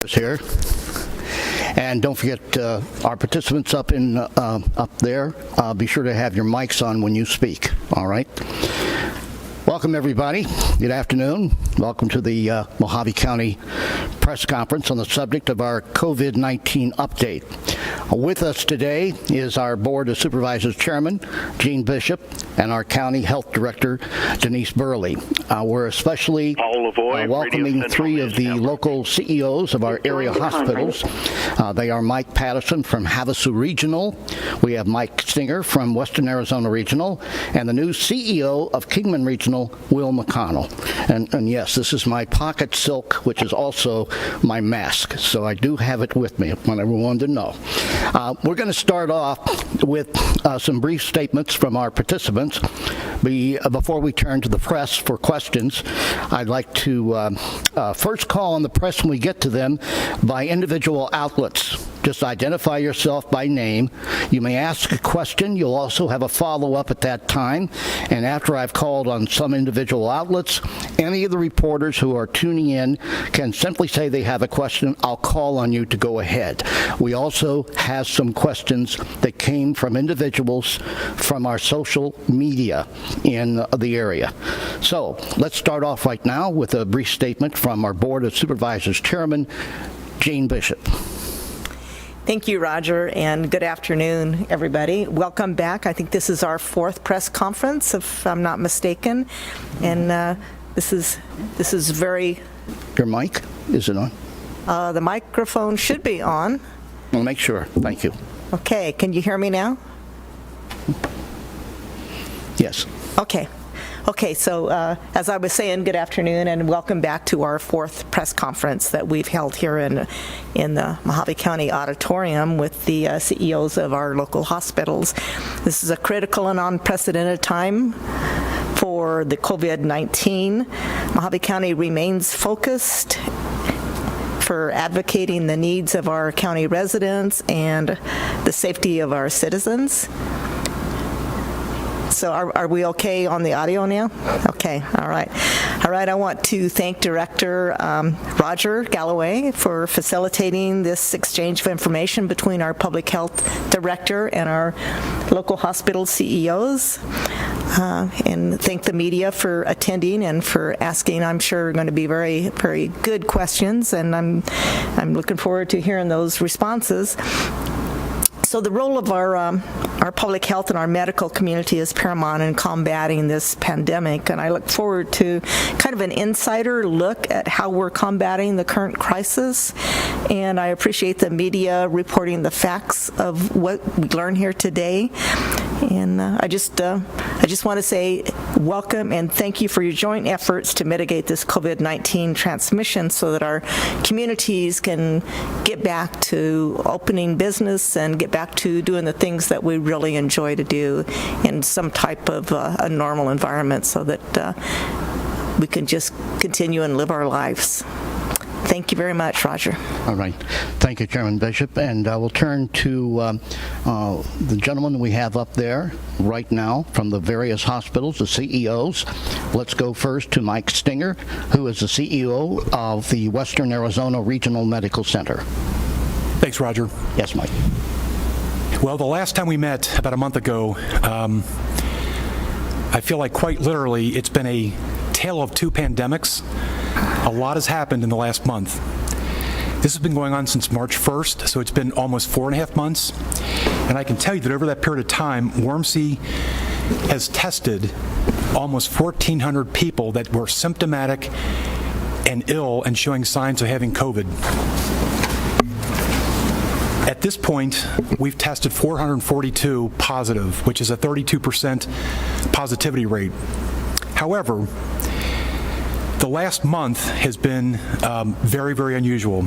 Here, and don't forget our participants up there. Be sure to have your mics on when you speak. All right. Welcome, everybody. Good afternoon. Welcome to the Mohave County press conference on the subject of our COVID-19 update. With us today is our Board of Supervisors Chairman, Gene Bishop, and our County Health Director, Denise Burley. We're especially welcoming three of the local CEOs of our area hospitals. They are Mike Patterson from Havasu Regional. We have Mike Stinger from Western Arizona Regional, and the new CEO of Kingman Regional, Will McConnell. And yes, this is my pocket silk, which is also my mask. So I do have it with me. I want everyone to know. We're going to start off with some brief statements from our participants. Before we turn to the press for questions, I'd like to first call on the press when we get to them by individual outlets. Just identify yourself by name. You may ask a question. You'll also have a follow-up at that time. And after I've called on some individual outlets, any of the reporters who are tuning in can simply say they have a question. I'll call on you to go ahead. We also have some questions that came from individuals from our social media in the area. So let's start off right now with a brief statement from our Board of Supervisors Chairman, Gene Bishop. Thank you, Roger, and good afternoon, everybody. Welcome back. I think this is our fourth press conference, if I'm not mistaken, and this is very. Your mic, is it on? The microphone should be on. We'll make sure. Thank you. Okay, can you hear me now? Yes. Okay, so as I was saying, good afternoon and welcome back to our fourth press conference that we've held here in the Mohave County Auditorium with the CEOs of our local hospitals. This is a critical and unprecedented time for the COVID-19. Mohave County remains focused for advocating the needs of our county residents and the safety of our citizens. So are we okay on the audio now? Okay, all right. I want to thank Director Roger Galloway for facilitating this exchange of information between our Public Health Director and our local hospital CEOs. And thank the media for attending and for asking, I'm sure, going to be very, very good questions, and I'm looking forward to hearing those responses. So the role of our public health and our medical community is paramount in combating this pandemic, and I look forward to kind of an insider look at how we're combating the current crisis, and I appreciate the media reporting the facts of what we learned here today. And I just want to say welcome and thank you for your joint efforts to mitigate this COVID-19 transmission so that our communities can get back to opening business and get back to doing the things that we really enjoy to do in some type of a normal environment so that we can just continue and live our lives. Thank you very much, Roger. All right. Thank you, Chairman Bishop. And we'll turn to the gentleman we have up there right now from the various hospitals, the CEOs. Let's go first to Mike Stinger, who is the CEO of the Western Arizona Regional Medical Center. Thanks, Roger. Yes, Mike. Well, the last time we met, about a month ago, I feel like quite literally it's been a tale of two pandemics. A lot has happened in the last month. This has been going on since March 1st, so it's been almost 4.5 months. And I can tell you that over that period of time, WRMC has tested almost 1,400 people that were symptomatic and ill and showing signs of having COVID. At this point, we've tested 442 positive, which is a 32% positivity rate. However, the last month has been very, very unusual.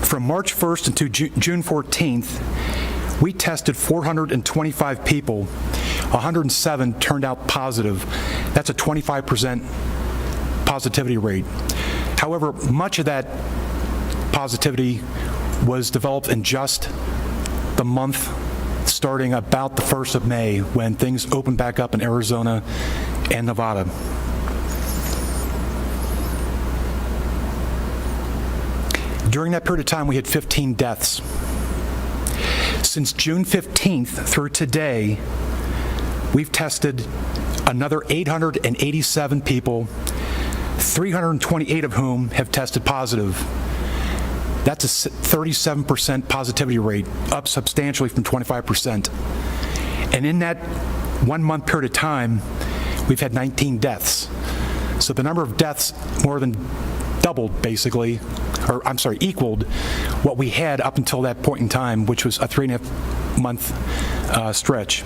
From March 1st until June 14th, we tested 425 people. 107 turned out positive. That's a 25% positivity rate. However, much of that positivity was developed in just the month starting about the 1st of May when things opened back up in Arizona and Nevada. During that period of time, we had 15 deaths. Since June 15th through today, we've tested another 887 people, 328 of whom have tested positive. That's a 37% positivity rate, up substantially from 25%. And in that 1 month period of time, we've had 19 deaths. So the number of deaths more than doubled, basically, or I'm sorry, equaled what we had up until that point in time, which was a 3.5 month stretch.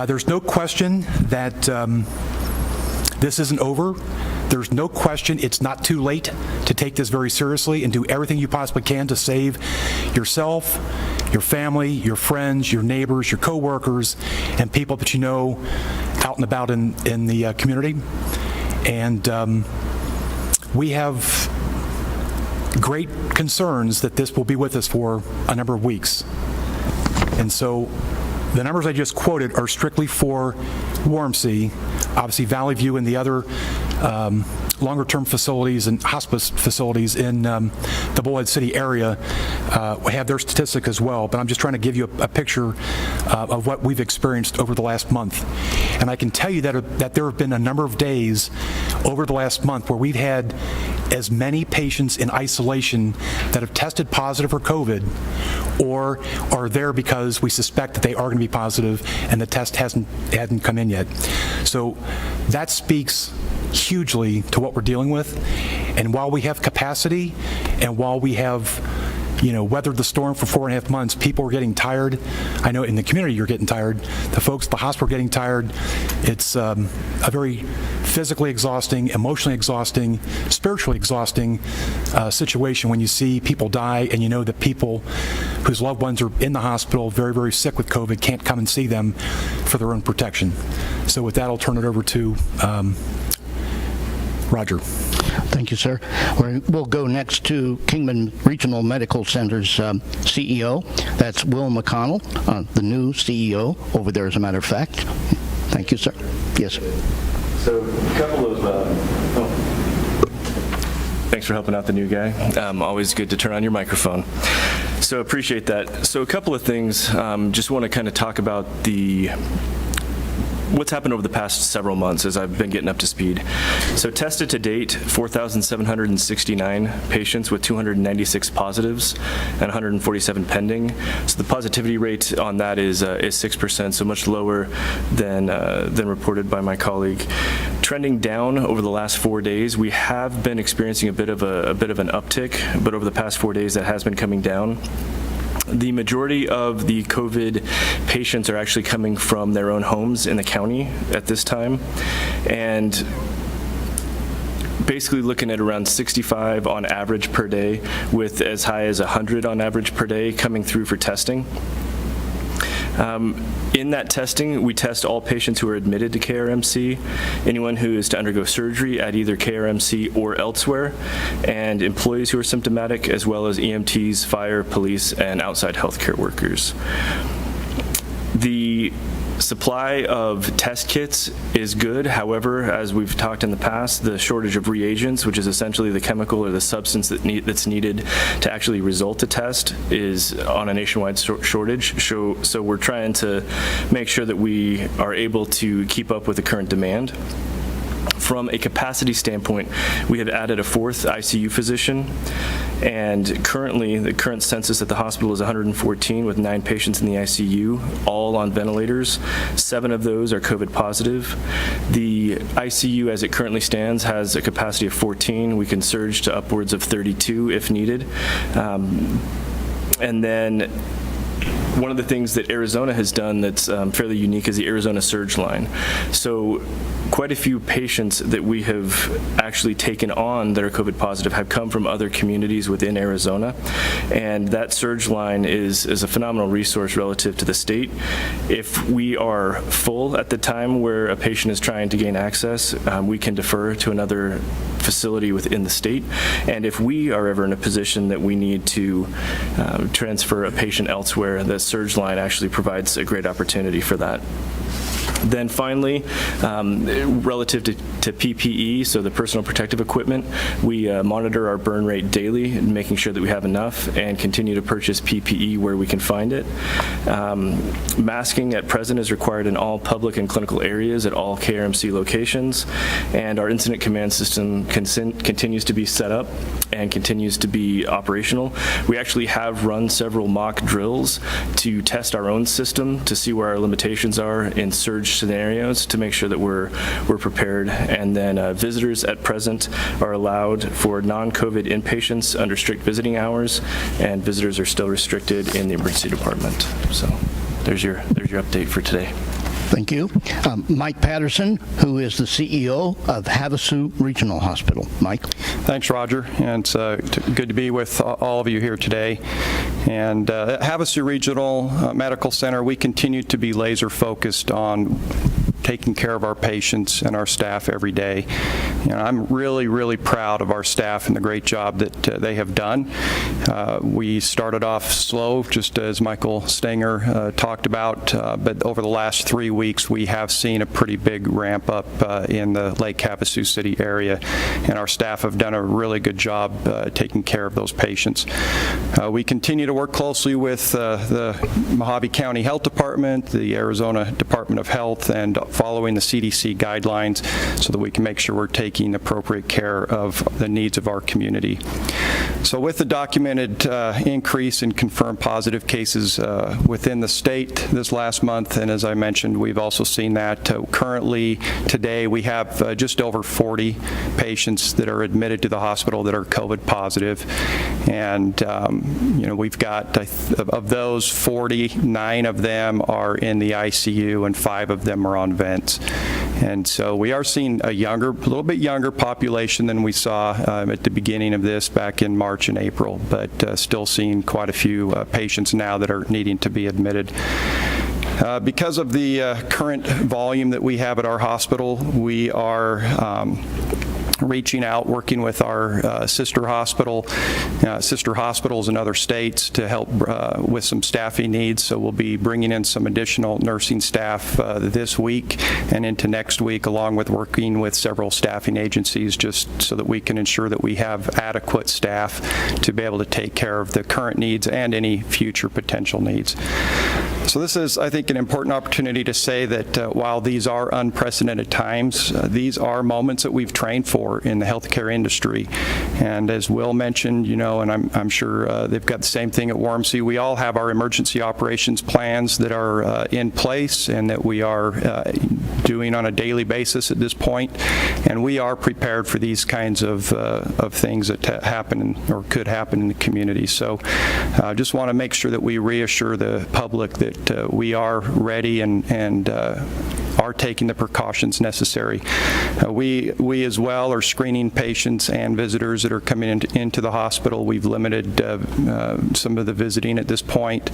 There's no question that this isn't over. There's no question it's not too late to take this very seriously and do everything you possibly can to save yourself, your family, your friends, your neighbors, your coworkers, and people that you know out and about in the community. And we have great concerns that this will be with us for a number of weeks. And so the numbers I just quoted are strictly for Warmsey. Obviously, Valley View and the other longer-term facilities and hospice facilities in the Bullhead City area have their statistics as well, but I'm just trying to give you a picture of what we've experienced over the last month. And I can tell you that there have been a number of days over the last month where we've had as many patients in isolation that have tested positive for COVID or are there because we suspect that they are going to be positive and the test hadn't come in yet. So that speaks hugely to what we're dealing with. And while we have capacity and while we have weathered the storm for 4.5 months, people are getting tired. I know in the community you're getting tired. The folks at the hospital are getting tired. It's a very physically exhausting, emotionally exhausting, spiritually exhausting situation when you see people die and you know that people whose loved ones are in the hospital very, very sick with COVID can't come and see them for their own protection. So with that, I'll turn it over to Roger. Thank you, sir. We'll go next to Kingman Regional Medical Center's CEO. That's Will McConnell, the new CEO over there, as a matter of fact. Thank you, sir. Yes. So a couple of, thanks for helping out the new guy. Always good to turn on your microphone. So appreciate that. So a couple of things, just want to kind of talk about what's happened over the past several months as I've been getting up to speed. So tested to date, 4,769 patients with 296 positives and 147 pending. So the positivity rate on that is 6%, so much lower than reported by my colleague. Trending down over the last 4 days. We have been experiencing a bit of an uptick, but over the past 4 days that has been coming down. The majority of the COVID patients are actually coming from their own homes in the county at this time, and basically looking at around 65 on average per day, with as high as 100 on average per day coming through for testing. In that testing, we test all patients who are admitted to KRMC, anyone who is to undergo surgery at either KRMC or elsewhere, and employees who are symptomatic, as well as EMTs, fire, police, and outside healthcare workers. The supply of test kits is good. However, as we've talked in the past, the shortage of reagents, which is essentially the chemical or the substance that's needed to actually result a test, is on a nationwide shortage. So we're trying to make sure that we are able to keep up with the current demand. From a capacity standpoint, we have added a 4th ICU physician, and currently the current census at the hospital is 114 with 9 patients in the ICU, all on ventilators. 7 of those are COVID positive. The ICU as it currently stands has a capacity of 14. We can surge to upwards of 32 if needed. And then one of the things that Arizona has done that's fairly unique is the Arizona surge line. So quite a few patients that we have actually taken on that are COVID positive have come from other communities within Arizona, and that surge line is a phenomenal resource relative to the state. If we are full at the time where a patient is trying to gain access, we can defer to another facility within the state, and if we are ever in a position that we need to transfer a patient elsewhere, the surge line actually provides a great opportunity for that. Then finally, relative to PPE, so the personal protective equipment, we monitor our burn rate daily, making sure that we have enough and continue to purchase PPE where we can find it. Masking at present is required in all public and clinical areas at all KRMC locations, and our incident command system continues to be set up and continues to be operational. We actually have run several mock drills to test our own system to see where our limitations are in surge scenarios to make sure that we're prepared. And then visitors at present are allowed for non-COVID inpatients under strict visiting hours, and visitors are still restricted in the emergency department. So there's your update for today. Thank you. Mike Patterson, who is the CEO of Havasu Regional Hospital. Mike. Thanks, Roger. And it's good to be with all of you here today. And at Havasu Regional Medical Center, we continue to be laser focused on taking care of our patients and our staff every day. You know, I'm really proud of our staff and the great job that they have done. We started off slow, just as Michael Stenger talked about, but over the last 3 weeks, we have seen a pretty big ramp up in the Lake Havasu City area, and our staff have done a really good job taking care of those patients. We continue to work closely with the Mohave County Health Department, the Arizona Department of Health, and following the CDC guidelines so that we can make sure we're taking appropriate care of the needs of our community. So with the documented increase in confirmed positive cases within the state this last month, and as I mentioned, we've also seen that currently today we have just over 40 patients that are admitted to the hospital that are COVID positive. And you know, we've got, of those 40, 9 of them are in the ICU and 5 of them are on vents. And so we are seeing a little bit younger population than we saw at the beginning of this back in March and April, but still seeing quite a few patients now that are needing to be admitted. Because of the current volume that we have at our hospital, we are reaching out, working with our sister hospitals in other states to help with some staffing needs. So we'll be bringing in some additional nursing staff this week and into next week, along with working with several staffing agencies, just so that we can ensure that we have adequate staff to be able to take care of the current needs and any future potential needs. So this is, I think, an important opportunity to say that while these are unprecedented times, these are moments that we've trained for in the healthcare industry. And as Will mentioned, you know, and I'm sure they've got the same thing at WRMC, we all have our emergency operations plans that are in place and that we are doing on a daily basis at this point. And we are prepared for these kinds of things that happen or could happen in the community. So I just want to make sure that we reassure the public that we are ready and are taking the precautions necessary. We as well are screening patients and visitors that are coming into the hospital. We've limited some of the visiting at this point.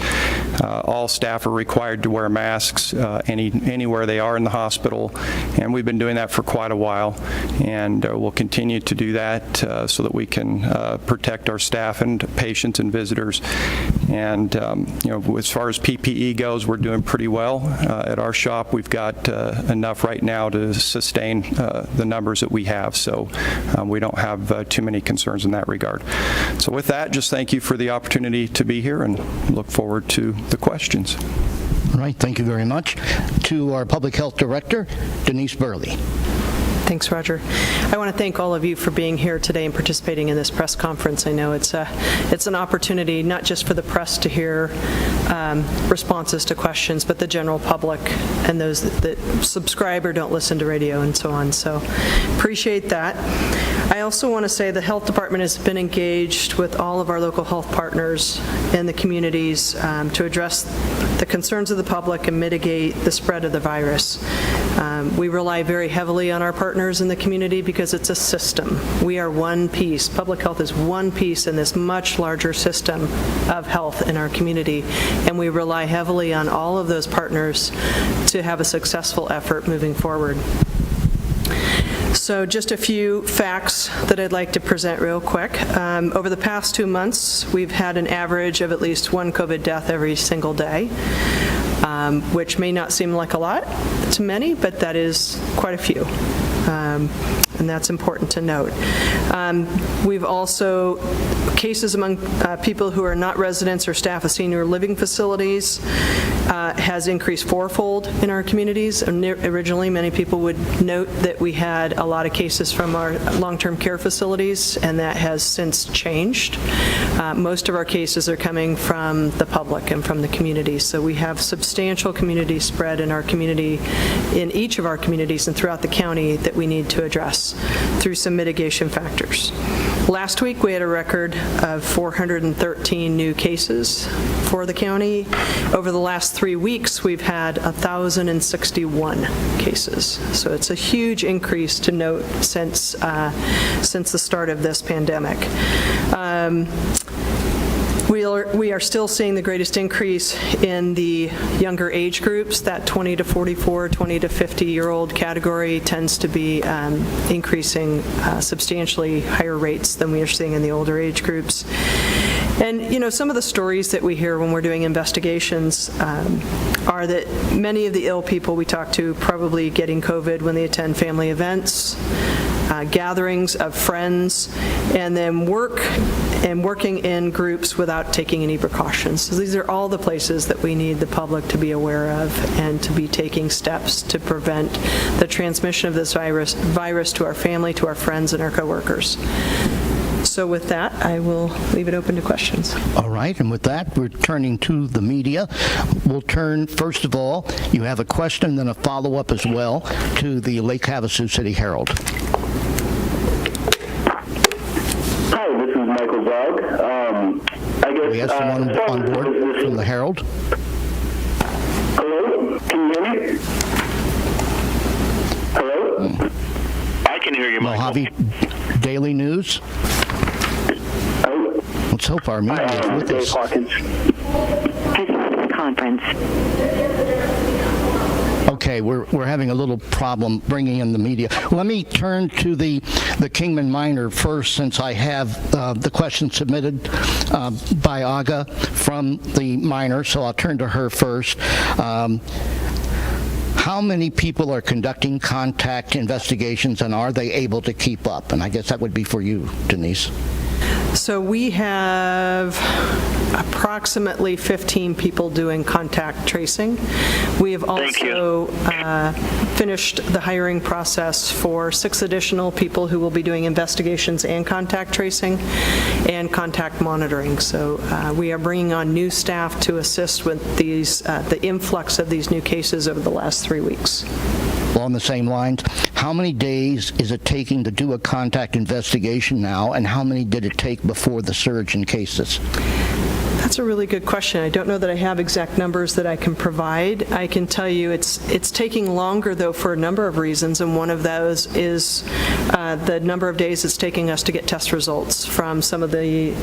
All staff are required to wear masks anywhere they are in the hospital, and we've been doing that for quite a while, and we'll continue to do that so that we can protect our staff and patients and visitors. And you know, as far as PPE goes, we're doing pretty well at our shop. We've got enough right now to sustain the numbers that we have, so we don't have too many concerns in that regard. So with that, just thank you for the opportunity to be here and look forward to the questions. All right, thank you very much. To our Public Health Director, Denise Burley. Thanks, Roger. I want to thank all of you for being here today and participating in this press conference. I know it's an opportunity not just for the press to hear responses to questions, but the general public and those that subscribe or don't listen to radio and so on. So appreciate that. I also want to say the Health Department has been engaged with all of our local health partners in the communities to address the concerns of the public and mitigate the spread of the virus. We rely very heavily on our partners in the community because it's a system. We are one piece. Public health is one piece in this much larger system of health in our community, and we rely heavily on all of those partners to have a successful effort moving forward. So just a few facts that I'd like to present real quick. Over the past 2 months, we've had an average of at least one COVID death every single day. which may not seem like a lot to many, but that is quite a few. And that's important to note. We've also, cases among people who are not residents or staff of senior living facilities has increased fourfold in our communities. Originally, many people would note that we had a lot of cases from our long-term care facilities, and that has since changed. Most of our cases are coming from the public and from the community, so we have substantial community spread in our community, in each of our communities and throughout the county, that we need to address through some mitigation factors. Last week, we had a record of 413 new cases for the county. Over the last 3 weeks, we've had 1,061 cases. So it's a huge increase to note since the start of this pandemic. We are still seeing the greatest increase in the younger age groups. That 20 to 44, 20 to 50-year-old category tends to be increasing substantially higher rates than we are seeing in the older age groups. And, you know, some of the stories that we hear when we're doing investigations are that many of the ill people we talk to probably getting COVID when they attend family events, gatherings of friends, and then working in groups without taking any precautions. So these are all the places that we need the public to be aware of and to be taking steps to prevent the transmission of this virus to our family, to our friends, and our coworkers. So with that, I will leave it open to questions. All right, and with that, we're turning to the media. We'll turn, first of all, you have a question, then a follow-up as well, to the Lake Havasu City Herald. Hi, this is Michael Zog. I guess We have someone on board from the Herald. Hello? Can you hear me? Hello? I can hear you, Michael. Mohave Daily News. Let's hope our media is with Dave us. Hawkins. Conference. Okay, we're having a little problem bringing in the media. Let me turn to the Kingman Miner first, since I have the question submitted by Aga from the miner, so I'll turn to her first. How many people are conducting contact investigations, and are they able to keep up? And I guess that would be for you, Denise. So we have approximately 15 people doing contact tracing. We have also finished the hiring process for 6 additional people who will be doing investigations and contact tracing and contact monitoring. So we are bringing on new staff to assist with these, the influx of these new cases over the last 3 weeks. Along the same lines, how many days is it taking to do a contact investigation now, and how many did it take before the surge in cases? That's a really good question. I don't know that I have exact numbers that I can provide. I can tell you it's taking longer, though, for a number of reasons, and one of those is the number of days it's taking us to get test results from some of the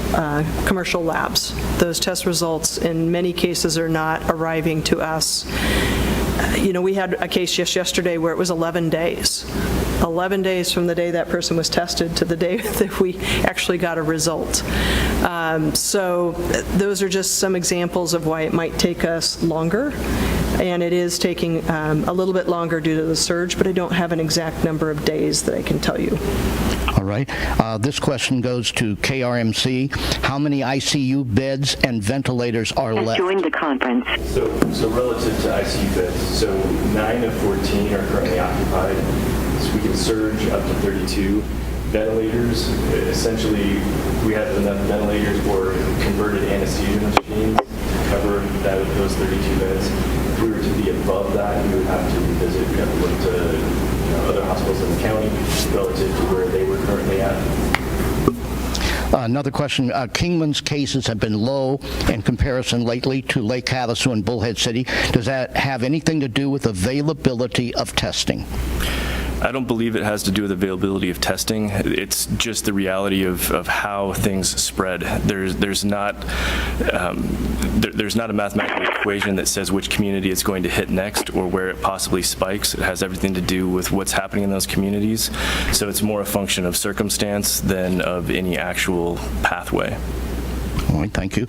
commercial labs. Those test results, in many cases, are not arriving to us. You know, we had a case just yesterday where it was 11 days. 11 days from the day that person was tested to the day that we actually got a result. So those are just some examples of why it might take us longer. And it is taking a little bit longer due to the surge, but I don't have an exact number of days that I can tell you. All right. This question goes to KRMC. How many ICU beds and ventilators are left? Join the conference. So relative to ICU beds, so 9 of 14 are currently occupied. So we can surge up to 32 ventilators. Essentially, we have enough ventilators or converted anesthesia machines to cover those 32 beds. If we were to be above that, we would have to revisit. We have to look to other hospitals in the county relative to where they were currently at. Another question. Kingman's cases have been low in comparison lately to Lake Havasu and Bullhead City. Does that have anything to do with availability of testing? I don't believe it has to do with availability of testing. It's just the reality of how things spread. There's not a mathematical equation that says which community it's going to hit next or where it possibly spikes. It has everything to do with what's happening in those communities. So it's more a function of circumstance than of any actual pathway. All right, thank you.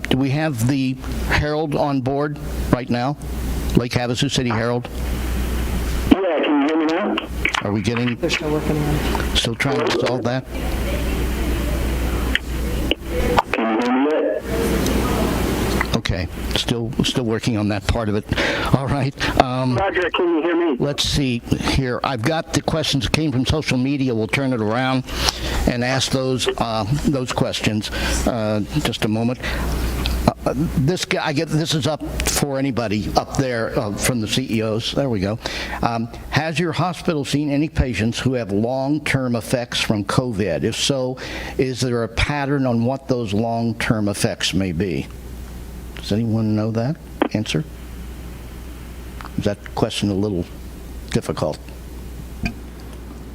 Do we have the Herald on board right now? Lake Havasu City Herald? Yeah, can you hear me now? Are we getting, They're still working on it. still trying to solve that? Can you hear me yet? Okay, still working on that part of it. All right. Roger, can you hear me? Let's see here. I've got the questions that came from social media. We'll turn it around and ask those questions. Just a moment. This is up for anybody up there from the CEOs. There we go. Has your hospital seen any patients who have long-term effects from COVID? If so, is there a pattern on what those long-term effects may be? Does anyone know that answer? Is that question a little difficult?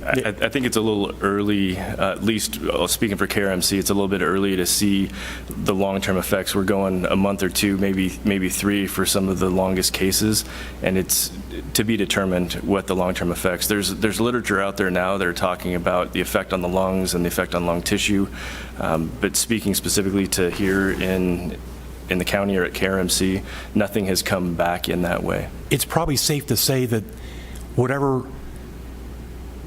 I think it's a little early, at least speaking for KRMC, it's a little bit early to see the long-term effects. We're going a month or two, maybe 3 for some of the longest cases, and it's to be determined what the long-term effects. There's literature out there now that are talking about the effect on the lungs and the effect on lung tissue, but speaking specifically to here in the county or at KRMC, nothing has come back in that way. It's probably safe to say that whatever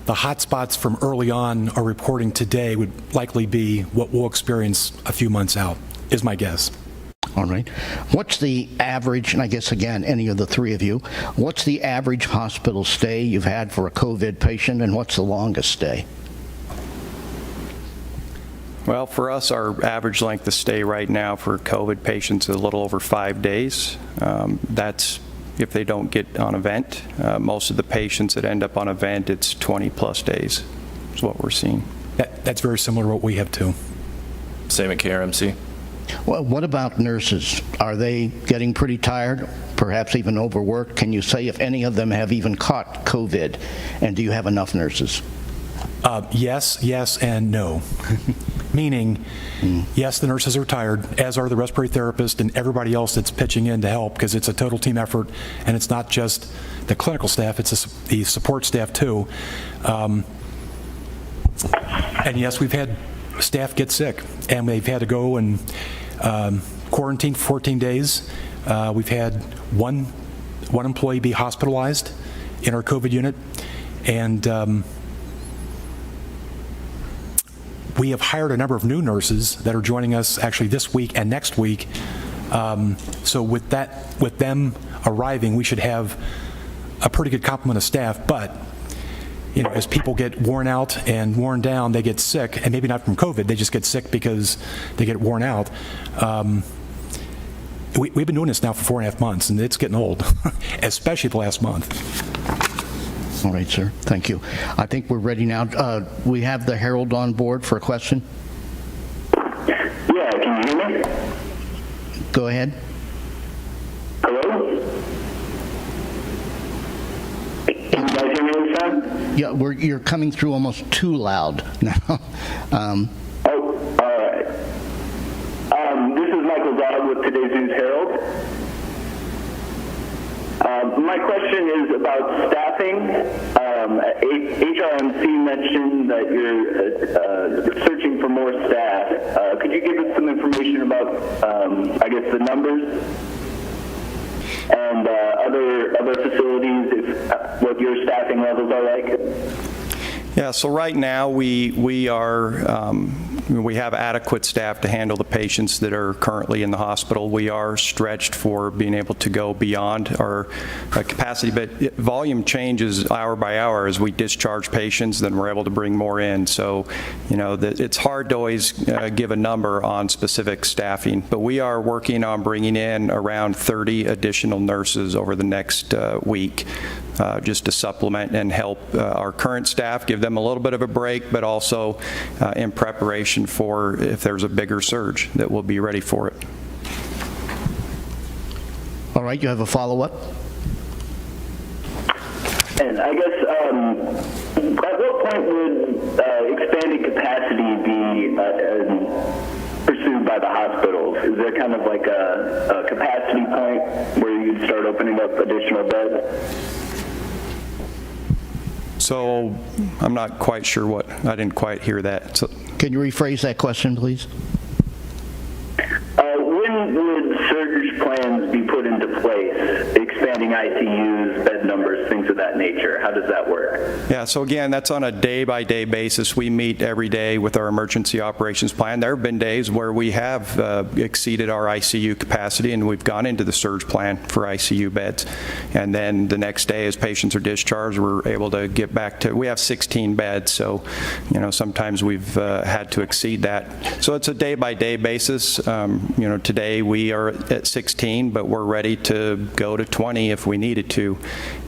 the hotspots from early on are reporting today would likely be what we'll experience a few months out, is my guess. All right. What's the average, and I guess, again, any of the three of you, what's the average hospital stay you've had for a COVID patient, and what's the longest stay? Well, for us, our average length of stay right now for COVID patients is a little over 5 days. That's if they don't get on a vent. Most of the patients that end up on a vent, it's 20-plus days is what we're seeing. That's very similar to what we have, too. Same at KRMC. Well, what about nurses? Are they getting pretty tired, perhaps even overworked? Can you say if any of them have even caught COVID, and do you have enough nurses? Yes, and no. Meaning, yes, the nurses are tired, as are the respiratory therapists and everybody else that's pitching in to help, because it's a total team effort, and it's not just the clinical staff, it's the support staff too. And yes, we've had staff get sick, and they've had to go and quarantine for 14 days. We've had one employee be hospitalized in our COVID unit, and we have hired a number of new nurses that are joining us actually this week and next week. So with them arriving, we should have a pretty good complement of staff. But you know, as people get worn out and worn down, they get sick, and maybe not from COVID. They just get sick because they get worn out. We've been doing this now for 4.5 months, and it's getting old, especially the last month. All right, sir. Thank you. I think we're ready now. We have the Herald on board for a question. Yeah, can you hear me? Go ahead. Hello? Can you guys hear me this time? Yeah, you're coming through almost too loud now. Oh, all right. This is Michael Dodd with today's News Herald. My question is about staffing. HRMC mentioned that you're searching for more staff. Could you give us some information about, I guess, the numbers and other facilities, what your staffing levels are like? Yeah, so right now we have adequate staff to handle the patients that are currently in the hospital. We are stretched for being able to go beyond our capacity, but volume changes hour by hour as we discharge patients, then we're able to bring more in. So, you know, it's hard to always give a number on specific staffing, but we are working on bringing in around 30 additional nurses over the next week. Just to supplement and help our current staff, give them a little bit of a break, but also in preparation for if there's a bigger surge that we'll be ready for it. All right, you have a follow-up? And I guess, at what point would expanded capacity be pursued by the hospitals? Is there kind of like a capacity point where you'd start opening up additional beds? So I'm not quite sure what, I didn't quite hear that. So, can you rephrase that question, please? When would surge plans be put into place? ICUs, bed numbers, things of that nature? How does that work? Yeah, so again, that's on a day-by-day basis. We meet every day with our emergency operations plan. There have been days where we have exceeded our ICU capacity, and we've gone into the surge plan for ICU beds. And then the next day, as patients are discharged, we're able to get back to, we have 16 beds, so sometimes we've had to exceed that. So it's a day-by-day basis. Today we are at 16, but we're ready to go to 20 if we needed to.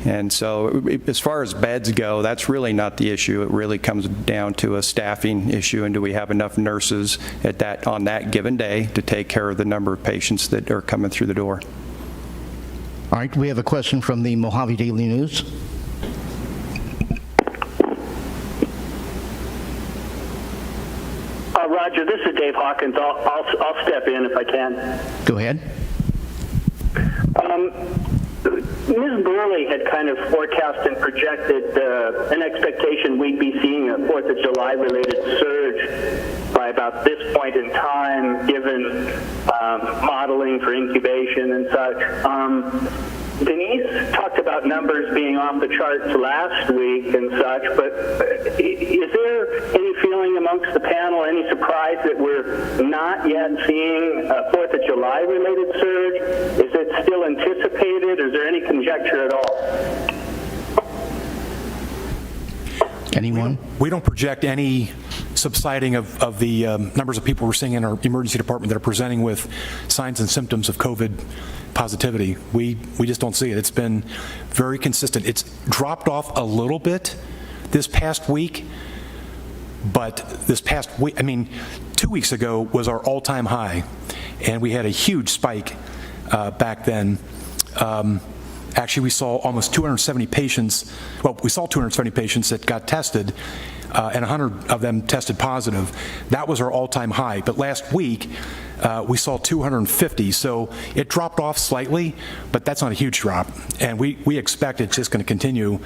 And so as far as beds go, that's really not the issue. It really comes down to a staffing issue, and do we have enough nurses on that given day to take care of the number of patients that are coming through the door. All right, we have a question from the Mohave Daily News. Roger, this is Dave Hawkins. I'll step in if I can. Go ahead. Ms. Burley had kind of forecast and projected an expectation we'd be seeing a 4th of July related surge by about this point in time, given modeling for incubation and such. Denise talked about numbers being off the charts last week and such, but is there any feeling amongst the panel, any surprise that we're not yet seeing a 4th of July related surge? Is it still anticipated? Is there any conjecture at all? Anyone? We don't project any subsiding of the numbers of people we're seeing in our emergency department that are presenting with signs and symptoms of COVID positivity. We just don't see it. It's been very consistent. It's dropped off a little bit this past week, but this past week, 2 weeks ago was our all-time high, and we had a huge spike back then. Actually, we saw almost 270 patients. Well, we saw 270 patients that got tested, and 100 of them tested positive. That was our all-time high. But last week, we saw 250. So it dropped off slightly, but that's not a huge drop. And we expect it's just going to continue.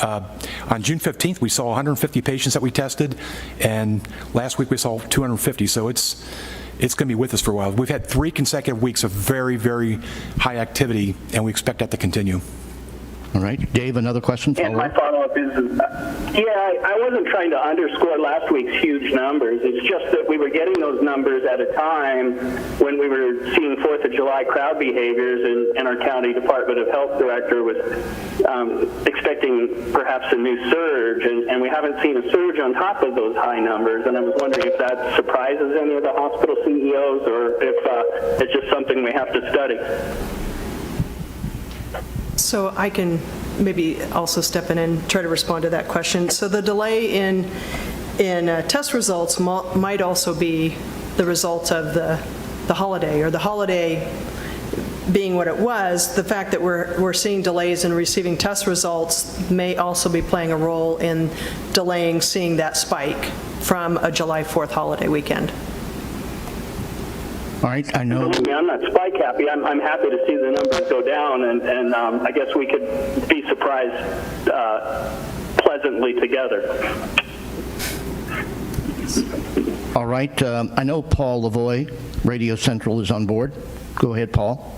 On June 15th, we saw 150 patients that we tested, and last week we saw 250. So it's going to be with us for a while. We've had 3 consecutive weeks of very, very high activity, and we expect that to continue. All right. Dave, another question? And my follow-up is, I wasn't trying to underscore last week's huge numbers. It's just that we were getting those numbers at a time when we were seeing 4th of July crowd behaviors, and our county Department of Health director was expecting perhaps a new surge, and we haven't seen a surge on top of those high numbers. And I was wondering if that surprises any of the hospital CEOs, or if it's just something we have to study. So I can maybe also step in and try to respond to that question. So the delay in test results might also be the result of the holiday, or the holiday being what it was. The fact that we're seeing delays in receiving test results may also be playing a role in delaying seeing that spike from a July 4th holiday weekend. All right, I know. Believe me, I'm not spike happy. I'm happy to see the numbers go down, and I guess we could be surprised pleasantly together. All right, I know Paul Lavoie, Radio Central, is on board. Go ahead, Paul.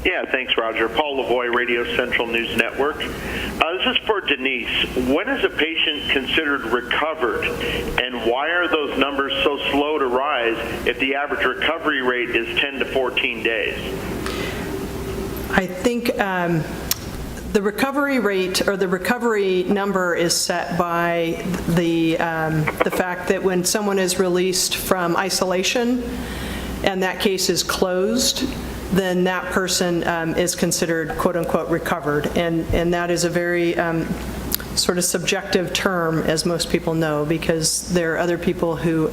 Yeah, thanks, Roger. Paul Lavoie, Radio Central News Network. This is for Denise. When is a patient considered recovered, and why are those numbers so slow to rise if the average recovery rate is 10 to 14 days? I think the recovery rate, or the recovery number, is set by the fact that when someone is released from isolation and that case is closed, then that person is considered quote-unquote recovered. And that is a very sort of subjective term, as most people know, because there are other people who,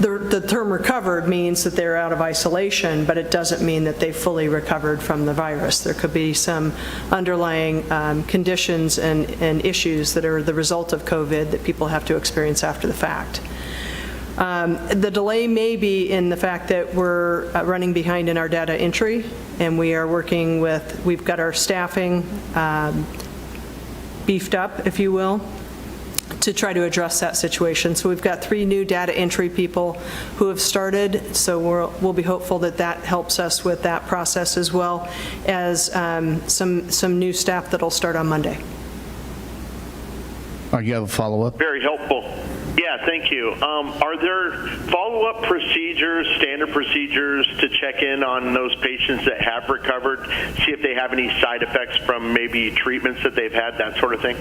the term recovered means that they're out of isolation, but it doesn't mean that they fully recovered from the virus. There could be some underlying conditions and issues that are the result of COVID that people have to experience after the fact. The delay may be in the fact that we're running behind in our data entry, and we are working with, we've got our staffing beefed up, if you will, to try to address that situation. So we've got 3 new data entry people who have started, so we'll be hopeful that that helps us with that process, as well as some new staff that'll start on Monday. You have a follow-up? Very helpful. Yeah, thank you. Are there follow-up procedures, standard procedures to check in on those patients that have recovered, see if they have any side effects from maybe treatments that they've had, that sort of thing?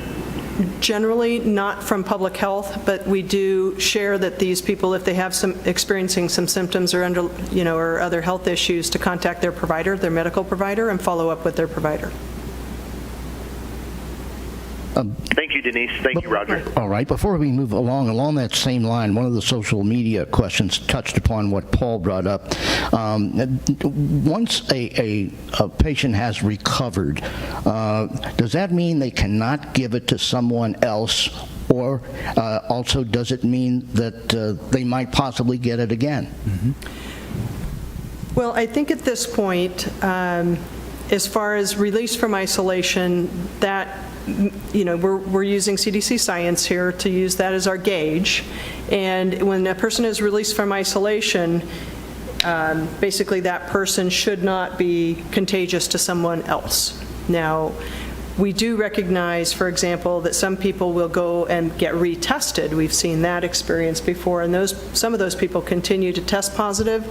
Generally not from public health, but we do share that these people, if they have experiencing some symptoms or or other health issues, to contact their provider, their medical provider, and follow up with their provider. Thank you, Denise. Thank you, Roger. All right. Before we move along that same line, one of the social media questions touched upon what Paul brought up. Once a patient has recovered, does that mean they cannot give it to someone else, or also does it mean that they might possibly get it again? Mm-hmm. Well, I think at this point, as far as release from isolation, that we're using CDC science here to use that as our gauge. And when a person is released from isolation, basically that person should not be contagious to someone else. Now, we do recognize, for example, that some people will go and get retested. We've seen that experience before, and some of those people continue to test positive,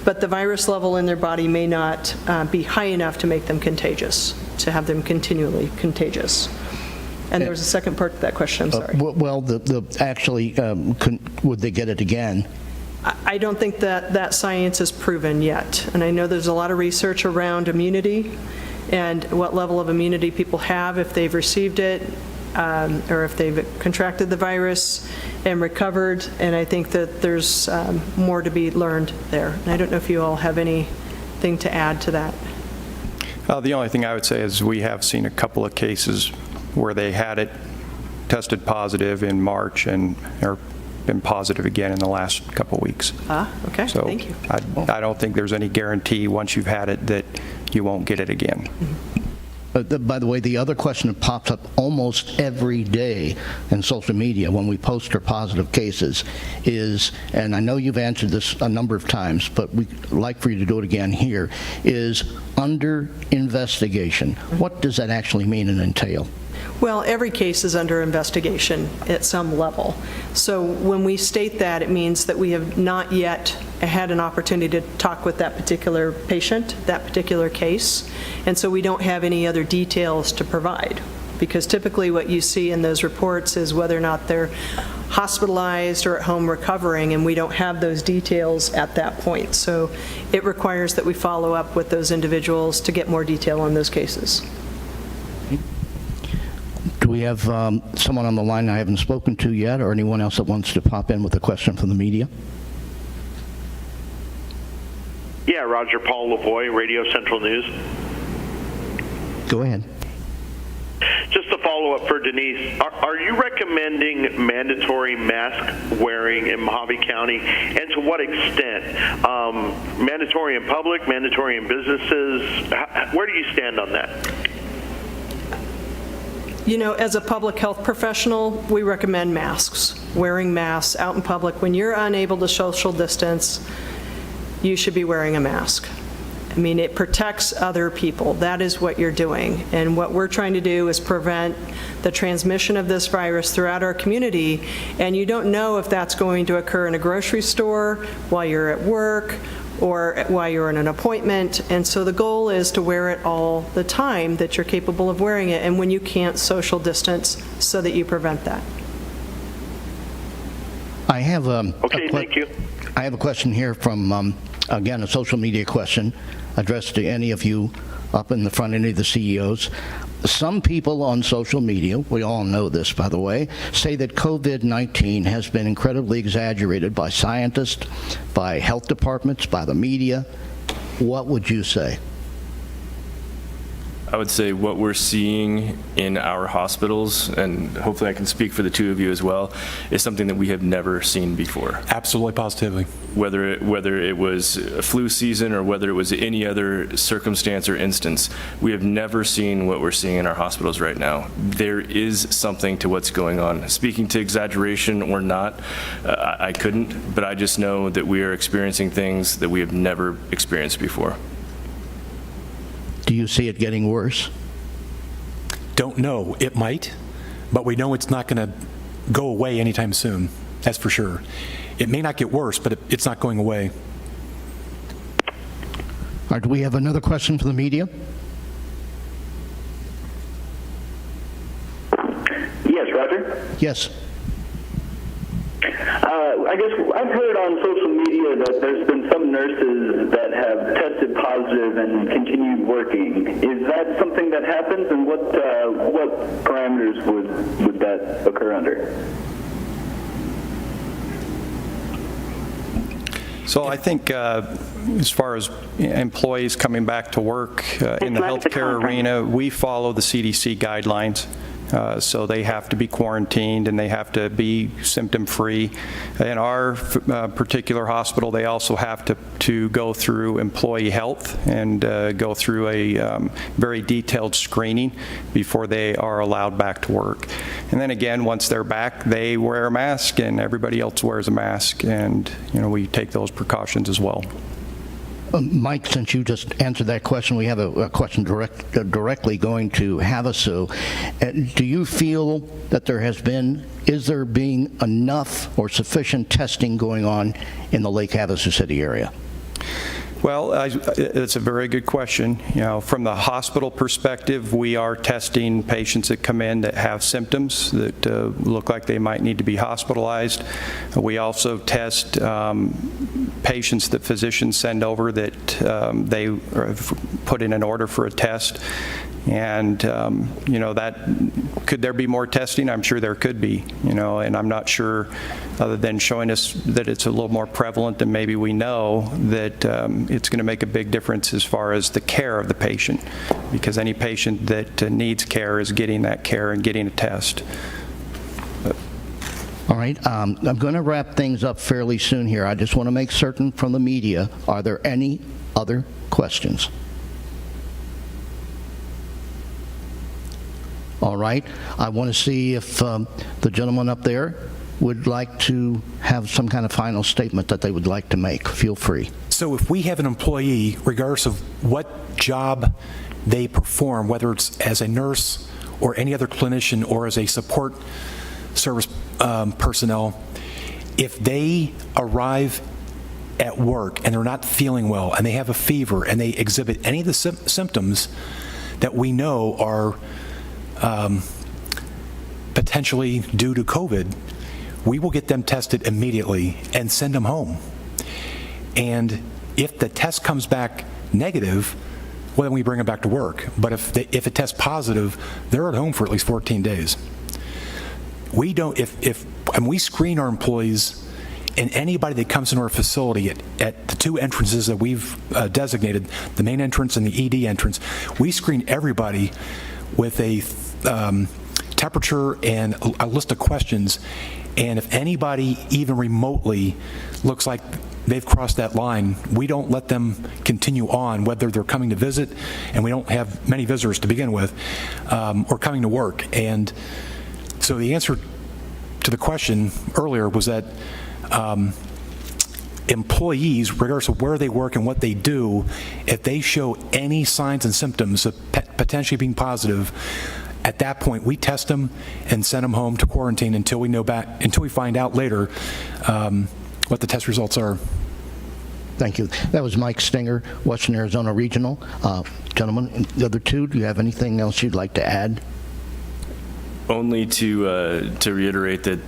but the virus level in their body may not be high enough to make them contagious, to have them continually contagious. And there was a second part to that question, I'm sorry. Well, actually, would they get it again? I don't think that science is proven yet. And I know there's a lot of research around immunity and what level of immunity people have if they've received it, or if they've contracted the virus and recovered. And I think that there's more to be learned there. And I don't know if you all have anything to add to that. The only thing I would say is we have seen a couple of cases where they had it tested positive in March and are been positive again in the last couple of weeks. Okay, so thank you. I don't think there's any guarantee once you've had it that you won't get it again. Mm-hmm. By the way, the other question that pops up almost every day in social media when we post our positive cases is, and I know you've answered this a number of times, but we'd like for you to do it again here, is under investigation. What does that actually mean and entail? Well, every case is under investigation at some level. So when we state that, it means that we have not yet had an opportunity to talk with that particular patient, that particular case, and so we don't have any other details to provide. Because typically what you see in those reports is whether or not they're hospitalized or at home recovering, and we don't have those details at that point. So it requires that we follow up with those individuals to get more detail on those cases. Do we have someone on the line I haven't spoken to yet, or anyone else that wants to pop in with a question from the media? Yeah, Roger, Paul Lavoie, Radio Central News. Go ahead. Just a follow-up for Denise. Are you recommending mandatory mask wearing in Mohave County, and to what extent? Mandatory in public, mandatory in businesses? Where do you stand on that? You know, as a public health professional, we recommend masks, wearing masks out in public. When you're unable to social distance, you should be wearing a mask. I mean, it protects other people. That is what you're doing. And what we're trying to do is prevent the transmission of this virus throughout our community. And you don't know if that's going to occur in a grocery store, while you're at work, or while you're in an appointment. And so the goal is to wear it all the time that you're capable of wearing it, and when you can't social distance, so that you prevent that. I have thank you. I have a question here from, again, a social media question addressed to any of you up in the front, any of the CEOs. Some people on social media, we all know this, by the way, say that COVID-19 has been incredibly exaggerated by scientists, by health departments, by the media. What would you say? I would say what we're seeing in our hospitals, and hopefully I can speak for the two of you as well, is something that we have never seen before. Absolutely, positively. Whether it was a flu season or whether it was any other circumstance or instance, we have never seen what we're seeing in our hospitals right now. There is something to what's going on. Speaking to exaggeration or not, I couldn't, but I just know that we are experiencing things that we have never experienced before. Do you see it getting worse? Don't know. It might, but we know it's not going to go away anytime soon. That's for sure. It may not get worse, but it's not going away. All right, do we have another question from the media? Yes, Roger? Yes. I guess I've heard on social media that there's been some nurses that have tested positive and continued working. Is that something that happens, and what parameters would that occur under? So I think as far as employees coming back to work in the healthcare arena, we follow the CDC guidelines. So they have to be quarantined and they have to be symptom-free. In our particular hospital, they also have to go through employee health and go through a very detailed screening before they are allowed back to work. And then again, once they're back, they wear a mask and everybody else wears a mask, and we take those precautions as well. Mike, since you just answered that question, we have a question directly going to Havasu. Do you feel that is there being enough or sufficient testing going on in the Lake Havasu City area? Well, it's a very good question. From the hospital perspective, we are testing patients that come in that have symptoms that look like they might need to be hospitalized. We also test patients that physicians send over that they have put in an order for a test. And, could there be more testing? I'm sure there could be, and I'm not sure, other than showing us that it's a little more prevalent than maybe we know, that it's going to make a big difference as far as the care of the patient, because any patient that needs care is getting that care and getting a test. All right, I'm going to wrap things up fairly soon here. I just want to make certain from the media, are there any other questions? All right, I want to see if the gentleman up there would like to have some kind of final statement that they would like to make. Feel free. So if we have an employee, regardless of what job they perform, whether it's as a nurse or any other clinician or as a support service personnel, if they arrive at work and they're not feeling well and they have a fever and they exhibit any of the symptoms that we know are potentially due to COVID, we will get them tested immediately and send them home. And if the test comes back negative, well, then we bring them back to work. But if it tests positive, they're at home for at least 14 days. We don't, and we screen our employees, and anybody that comes into our facility at the two entrances that we've designated, the main entrance and the ED entrance, we screen everybody with a temperature and a list of questions. And if anybody even remotely looks like they've crossed that line, we don't let them continue on, whether they're coming to visit, and we don't have many visitors to begin with, or coming to work. And so the answer to the question earlier was that employees, regardless of where they work and what they do, if they show any signs and symptoms of potentially being positive, at that point we test them and send them home to quarantine until we find out later what the test results are. Thank you. That was Mike Stinger, Western Arizona Regional. Gentlemen, the other two, do you have anything else you'd like to add? Only to reiterate that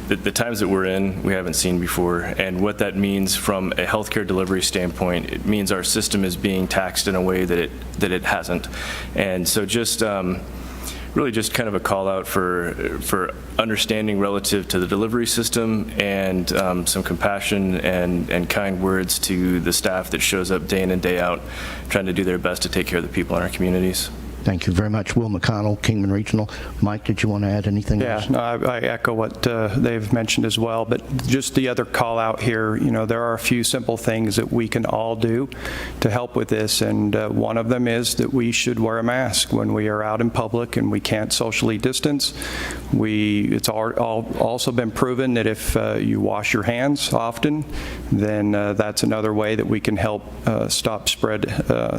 the times that we're in, we haven't seen before, and what that means from a healthcare delivery standpoint, it means our system is being taxed in a way that it hasn't. And so just really just kind of a call out for understanding relative to the delivery system, and some compassion and kind words to the staff that shows up day in and day out trying to do their best to take care of the people in our communities. Thank you very much. Will McConnell, Kingman Regional. Mike, did you want to add anything Yeah, else? no, I echo what they've mentioned as well, but just the other call out here, there are a few simple things that we can all do to help with this, and one of them is that we should wear a mask when we are out in public and we can't socially distance. It's also been proven that if you wash your hands often, then that's another way that we can help stop spread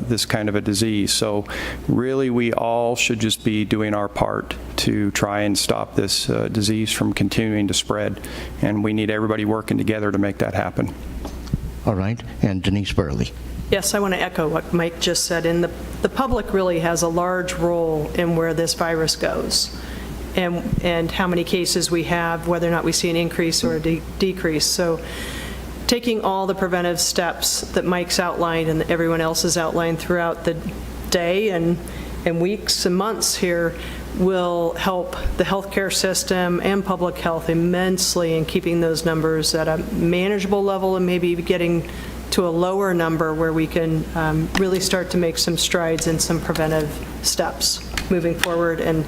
this kind of a disease. So really, we all should just be doing our part to try and stop this disease from continuing to spread, and we need everybody working together to make that happen. All right. And Denise Burley. Yes, I want to echo what Mike just said. And the public really has a large role in where this virus goes and how many cases we have, whether or not we see an increase or a decrease. So taking all the preventive steps that Mike's outlined and everyone else has outlined throughout the day and weeks and months here will help the healthcare system and public health immensely in keeping those numbers at a manageable level and maybe getting to a lower number where we can really start to make some strides in some preventive steps moving forward and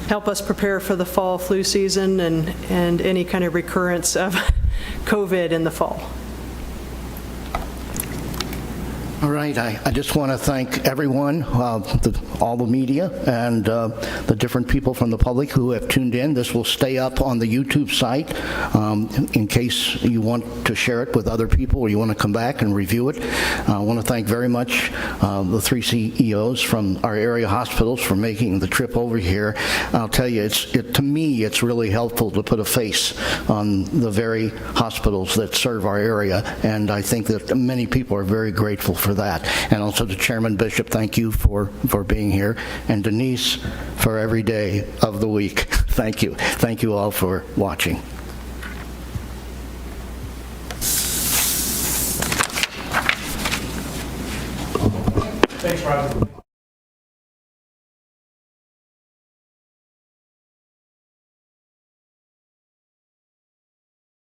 help us prepare for the fall flu season and any kind of recurrence of COVID in the fall. All right, I just want to thank everyone, all the media and the different people from the public who have tuned in. This will stay up on the YouTube site in case you want to share it with other people or you want to come back and review it. I want to thank very much the 3 CEOs from our area hospitals for making the trip over here. I'll tell you, to me, it's really helpful to put a face on the very hospitals that serve our area, and I think that many people are very grateful for that. And also to Chairman Bishop, thank you for being here, and Denise for every day of the week. Thank you. Thank you all for watching. Thanks, Roger.